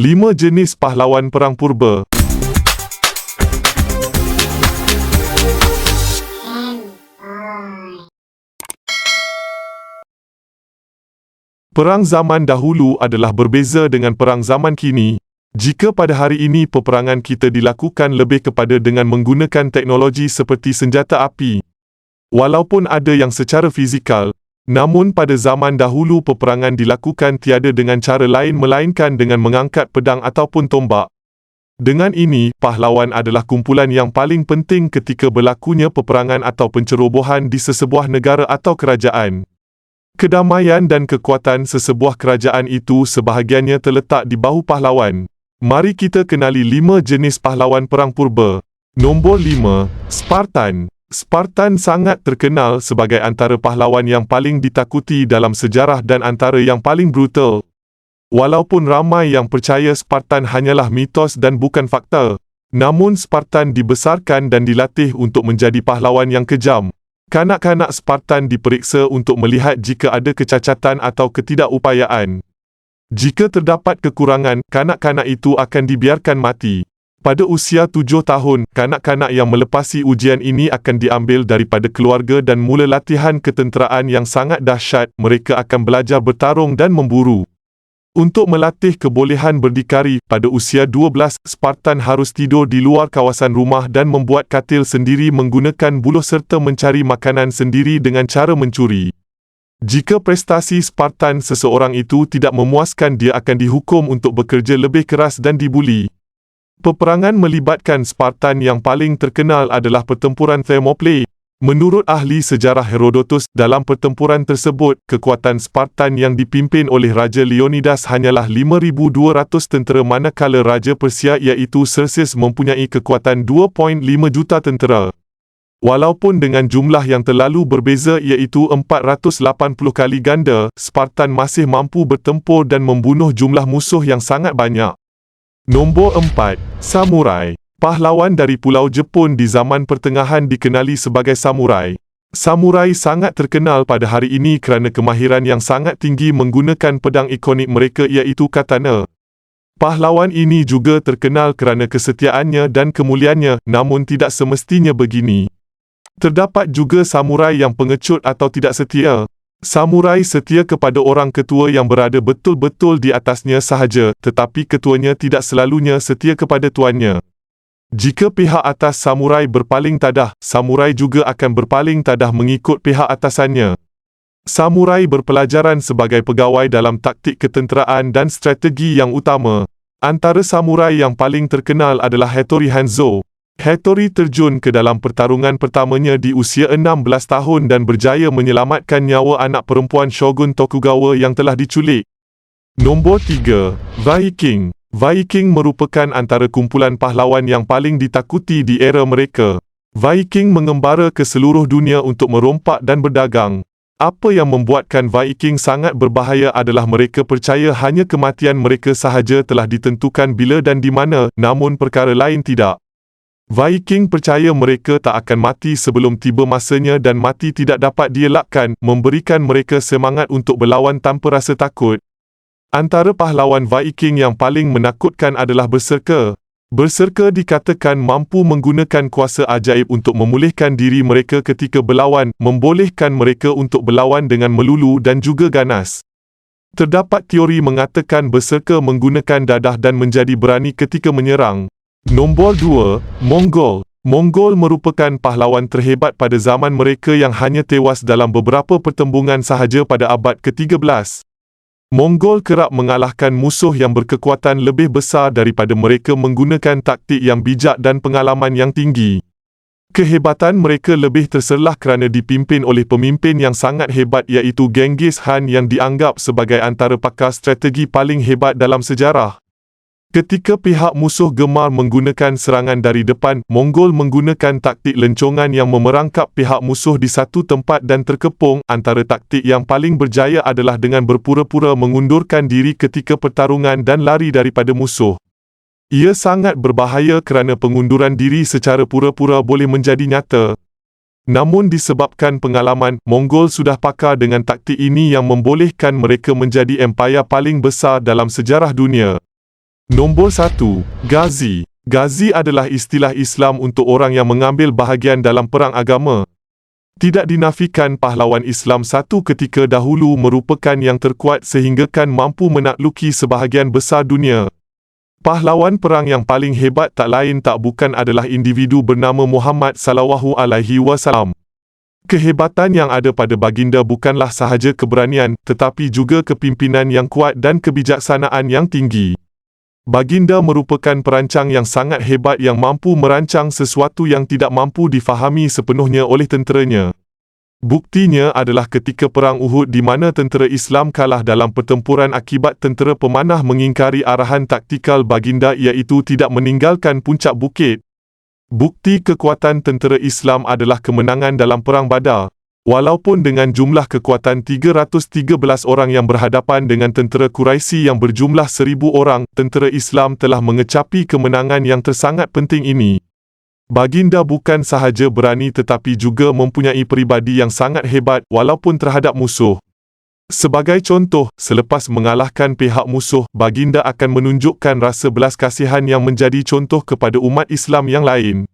5 jenis pahlawan perang purba. Perang zaman dahulu adalah berbeza dengan perang zaman kini. Jika pada hari ini peperangan kita dilakukan lebih kepada dengan menggunakan teknologi seperti senjata api. Walaupun ada yang secara fizikal, namun pada zaman dahulu peperangan dilakukan tiada dengan cara lain melainkan dengan mengangkat pedang ataupun tombak. Dengan ini, pahlawan adalah kumpulan yang paling penting ketika berlakunya peperangan atau pencerobohan di sesebuah negara atau kerajaan. Kedamaian dan kekuatan sesebuah kerajaan itu sebahagiannya terletak di bahu pahlawan. Mari kita kenali 5 jenis pahlawan perang purba. Nombor 5, Spartan. Spartan sangat terkenal sebagai antara pahlawan yang paling ditakuti dalam sejarah dan antara yang paling brutal. Walaupun ramai yang percaya Spartan hanyalah mitos dan bukan fakta, namun Spartan dibesarkan dan dilatih untuk menjadi pahlawan yang kejam. Kanak-kanak Spartan diperiksa untuk melihat jika ada kecacatan atau ketidakupayaan. Jika terdapat kekurangan, kanak-kanak itu akan dibiarkan mati. Pada usia 7 tahun, kanak-kanak yang melepasi ujian ini akan diambil daripada keluarga dan mula latihan ketenteraan yang sangat dahsyat. Mereka akan belajar bertarung dan memburu. Untuk melatih kebolehan berdikari, pada usia 12, Spartan harus tidur di luar kawasan rumah dan membuat katil sendiri menggunakan buluh serta mencari makanan sendiri dengan cara mencuri. Jika prestasi Spartan seseorang itu tidak memuaskan, dia akan dihukum untuk bekerja lebih keras dan dibuli. Peperangan melibatkan Spartan yang paling terkenal adalah pertempuran Thermopylae. Menurut ahli sejarah Herodotus, dalam pertempuran tersebut, kekuatan Spartan yang dipimpin oleh Raja Leonidas hanyalah 5,200 tentera manakala Raja Persia iaitu Xerxes mempunyai kekuatan 2.5 juta tentera. Walaupun dengan jumlah yang terlalu berbeza iaitu 480 kali ganda, Spartan masih mampu bertempur dan membunuh jumlah musuh yang sangat banyak. Nombor 4, Samurai. Pahlawan dari Pulau Jepun di zaman pertengahan dikenali sebagai samurai. Samurai sangat terkenal pada hari ini kerana kemahiran yang sangat tinggi menggunakan pedang ikonik mereka iaitu katana. Pahlawan ini juga terkenal kerana kesetiaannya dan kemuliaannya, namun tidak semestinya begini. Terdapat juga samurai yang pengecut atau tidak setia. Samurai setia kepada orang ketua yang berada betul-betul di atasnya sahaja, tetapi ketuanya tidak selalunya setia kepada tuannya. Jika pihak atas samurai berpaling tadah, samurai juga akan berpaling tadah mengikut pihak atasannya. Samurai berpelajaran sebagai pegawai dalam taktik ketenteraan dan strategi yang utama. Antara samurai yang paling terkenal adalah Hattori Hanzo. Hattori terjun ke dalam pertarungan pertamanya di usia 16 tahun dan berjaya menyelamatkan nyawa anak perempuan Shogun Tokugawa yang telah diculik. Nombor 3, Viking. Viking merupakan antara kumpulan pahlawan yang paling ditakuti di era mereka. Viking mengembara ke seluruh dunia untuk merompak dan berdagang. Apa yang membuatkan Viking sangat berbahaya adalah mereka percaya hanya kematian mereka sahaja telah ditentukan bila dan di mana, namun perkara lain tidak. Viking percaya mereka tak akan mati sebelum tiba masanya dan mati tidak dapat dielakkan, memberikan mereka semangat untuk berlawan tanpa rasa takut. Antara pahlawan Viking yang paling menakutkan adalah Berserker. Berserker dikatakan mampu menggunakan kuasa ajaib untuk memulihkan diri mereka ketika berlawan, membolehkan mereka untuk berlawan dengan melulu dan juga ganas. Terdapat teori mengatakan Berserker menggunakan dadah dan menjadi berani ketika menyerang. Nombor 2, Mongol. Mongol merupakan pahlawan terhebat pada zaman mereka yang hanya tewas dalam beberapa pertembungan sahaja pada abad ke-13. Mongol kerap mengalahkan musuh yang berkekuatan lebih besar daripada mereka menggunakan taktik yang bijak dan pengalaman yang tinggi. Kehebatan mereka lebih terserlah kerana dipimpin oleh pemimpin yang sangat hebat iaitu Genghis Khan yang dianggap sebagai antara pakar strategi paling hebat dalam sejarah. Ketika pihak musuh gemar menggunakan serangan dari depan, Mongol menggunakan taktik lencongan yang memerangkap pihak musuh di satu tempat dan terkepung. Antara taktik yang paling berjaya adalah dengan berpura-pura mengundurkan diri ketika pertarungan dan lari daripada musuh. Ia sangat berbahaya kerana pengunduran diri secara pura-pura boleh menjadi nyata. Namun disebabkan pengalaman, Mongol sudah pakar dengan taktik ini yang membolehkan mereka menjadi empayar paling besar dalam sejarah dunia. Nombor 1. Ghazi. Ghazi adalah istilah Islam untuk orang yang mengambil bahagian dalam perang agama. Tidak dinafikan pahlawan Islam satu ketika dahulu merupakan yang terkuat sehinggakan mampu menakluki sebahagian besar dunia. Pahlawan perang yang paling hebat tak lain tak bukan adalah individu bernama Muhammad sallallahu alaihi wasallam. Kehebatan yang ada pada baginda bukanlah sahaja keberanian, tetapi juga kepimpinan yang kuat dan kebijaksanaan yang tinggi. Baginda merupakan perancang yang sangat hebat yang mampu merancang sesuatu yang tidak mampu difahami sepenuhnya oleh tenteranya. Buktinya adalah ketika Perang Uhud di mana tentera Islam kalah dalam pertempuran akibat tentera pemanah mengingkari arahan taktikal baginda iaitu tidak meninggalkan puncak bukit. Bukti kekuatan tentera Islam adalah kemenangan dalam Perang Badar. Walaupun dengan jumlah kekuatan 313 orang yang berhadapan dengan tentera Quraisy yang berjumlah 1,000 orang, tentera Islam telah mengecapi kemenangan yang tersangat penting ini. Baginda bukan sahaja berani tetapi juga mempunyai peribadi yang sangat hebat walaupun terhadap musuh. Sebagai contoh, selepas mengalahkan pihak musuh, baginda akan menunjukkan rasa belas kasihan yang menjadi contoh kepada umat Islam yang lain.